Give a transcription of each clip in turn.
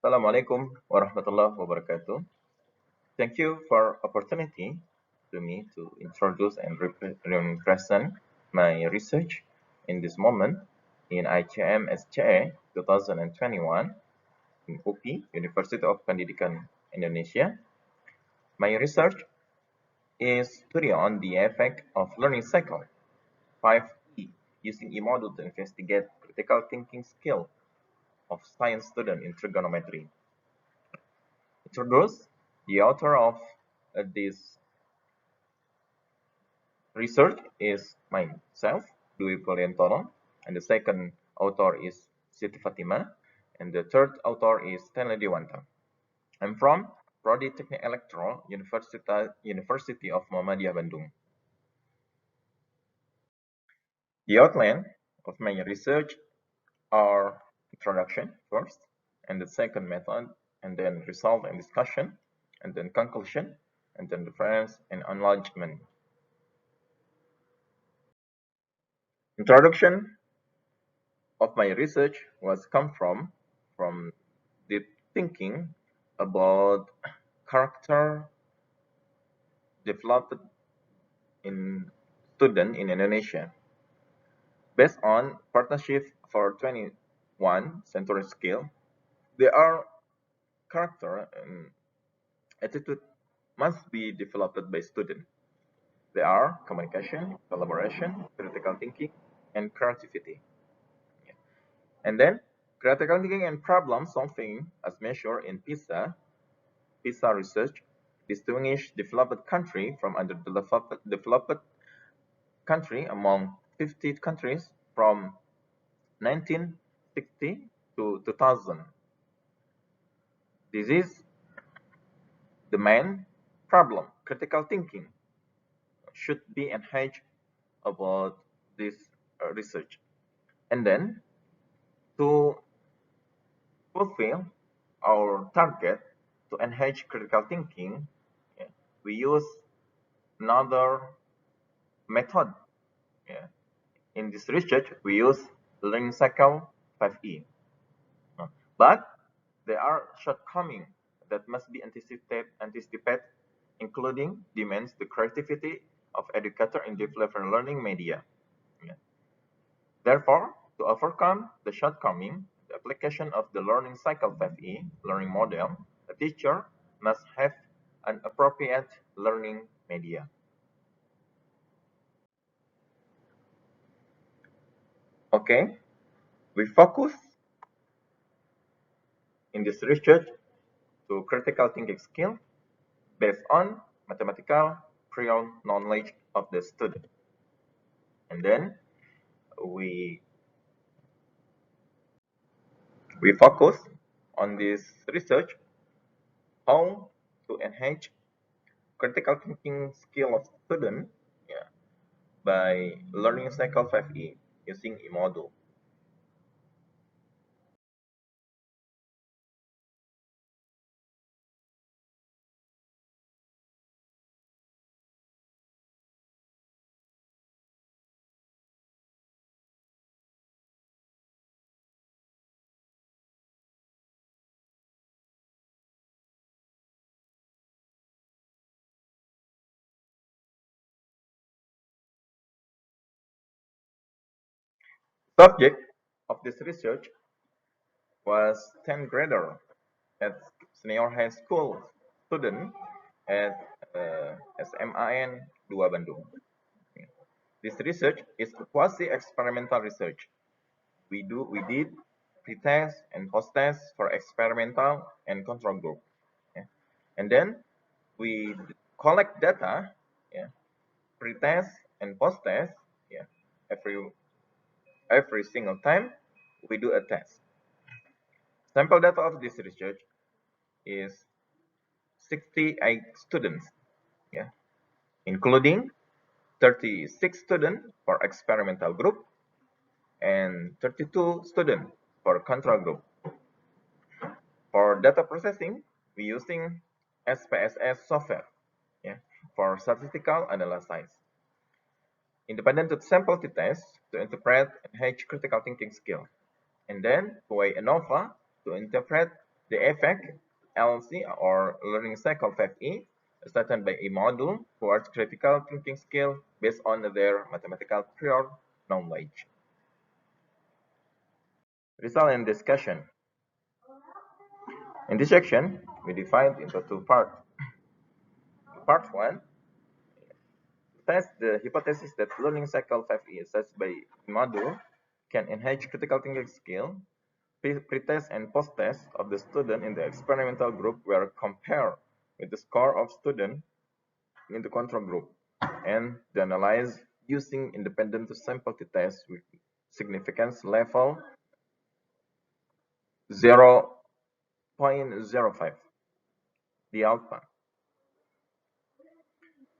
Assalamualaikum warahmatullahi wabarakatuh. Thank you for opportunity to me to introduce and represent my research in this moment in ICMSCE 2021 in UPI, University of Pendidikan Indonesia. My research is study on the effect of learning cycle 5E using e-model to investigate critical thinking skill of science student in trigonometry. Introduce the author of this research is myself, Dwi Purliantoro, and the second author is Siti Fatima, and the third author is Stanley Dewanta. I'm from Prodi Teknik Elektro, University of Muhammadiyah Bandung. The outline of my research are introduction first, and the second method, and then result and discussion, and then conclusion, and then reference and enlargement. Introduction of my research was come from the thinking about character developed in student in Indonesia based on partnership for 21 century skill. There are character and attitude must be developed by student. They are communication, collaboration, critical thinking, and creativity. And then critical thinking and problem solving as measured in PISA research distinguish developed country from underdeveloped country among 50 countries from 1960 to 2000. This is the main problem. Critical thinking should be enhanced about this research. And then to fulfill our target to enhance critical thinking, yeah, we use another method. Yeah. In this research, we use learning cycle 5E. But there are shortcomings that must be anticipated, including demands the creativity of educator in developing learning media. Yeah. Therefore, to overcome the shortcoming, the application of the learning cycle 5E learning model, a teacher must have an appropriate learning media. Okay, we focus in this research to critical thinking skill based on mathematical prior knowledge of the student. And then we we focus on this research how to enhance critical thinking skill of student, yeah, by learning cycle 5E using e-module. Subject of this research was 10th grader at senior high school student at SMAN 2 Bandung. This research is a quasi-experimental research. We did pre-test and post-test for experimental and control group. Yeah. And then we collect data, yeah, pre-test and post-test, yeah, every single time we do a test. Sample data of this research is 68 students, yeah, including 36 students for experimental group and 32 students for control group. For data processing, we using SPSS software, yeah, for statistical analysis. Independent sample to test to interpret and hedge critical thinking skill. And then QA ANOVA to interpret The effect, LC or learning cycle 5E, is started by a module towards critical thinking skill based on their mathematical prior knowledge. Result and discussion. In this section, we divide into two parts. Part 1 tests the hypothesis that learning cycle 5E assessed by module can enhance critical thinking skill. Pre-test and post-test of the student in the experimental group were compared with the score of student in the control group and the analyze using independent sample t-test with significance level 0.05. The outcome.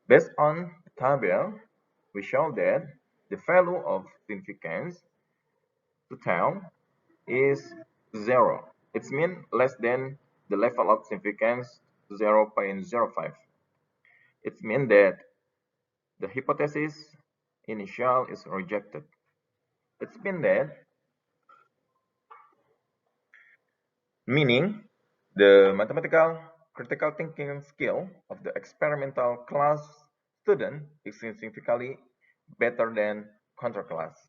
Based on the table, we show that the value of significance to tell is 0. It means less than the level of significance 0.05. It means that the hypothesis initial is rejected. It means that meaning the mathematical critical thinking skill of the experimental class student is significantly better than control class.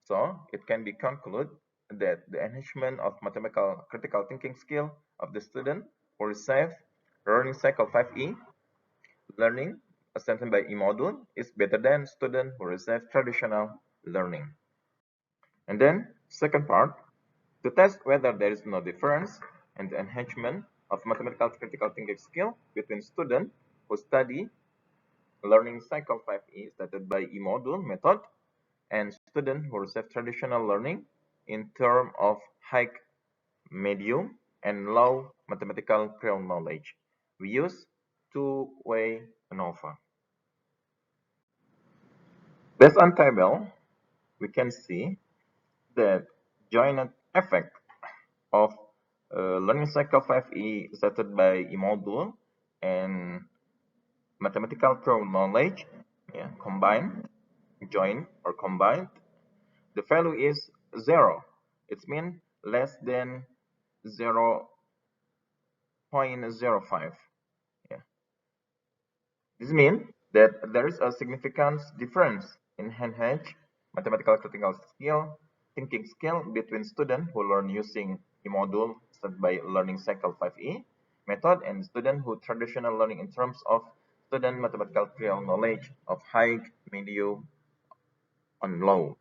So it can be concluded that the enhancement of mathematical critical thinking skill of the student who receive learning cycle 5E learning assessment by e-module is better than student who receive traditional learning. And then second part, to test whether there is no difference in the enhancement of mathematical critical thinking skill between students who study learning cycle 5E started by e-module method and students who receive traditional learning in terms of high, medium, and low mathematical prior knowledge. We use two-way ANOVA. Based on table, we can see that joint effect of learning cycle 5E started by e-module and mathematical prior knowledge combined, joined or combined. The value is 0. It means less than 0.05. Yeah. This means that there is a significant difference in enhanced mathematical critical skill, thinking skill between students who learn using e-module started by learning cycle 5E method and students who traditional learning in terms of student mathematical prior knowledge of high, medium, and low.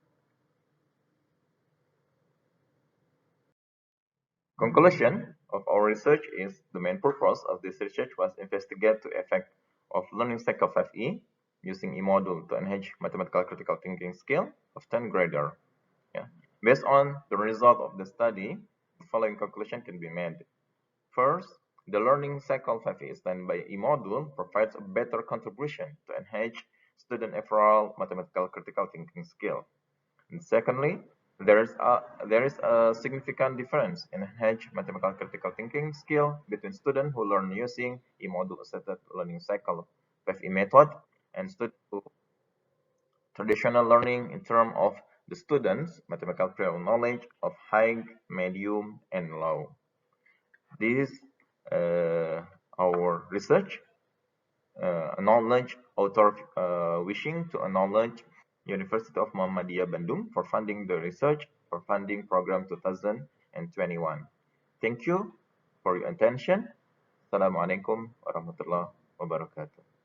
Conclusion of our research is the main purpose of this research was investigate the effect of learning cycle 5E using e-module to enhance mathematical critical thinking skill of 10th grader. Yeah. Based on the result of the study, the following conclusion can be made. First, the learning cycle 5E done by e-module provides a better contribution to enhance student overall mathematical critical thinking skill. And secondly, there is a significant difference in enhanced mathematical critical thinking skill between students who learn using e-module assisted learning cycle 5E method and students who traditional learning in terms of the students' mathematical prior knowledge of high, medium, and low. This is our research. Knowledge author wishing to acknowledge University of Muhammadiyah Bandung for funding the research for funding program 2021. Thank you for your attention. Assalamualaikum warahmatullahi wabarakatuh.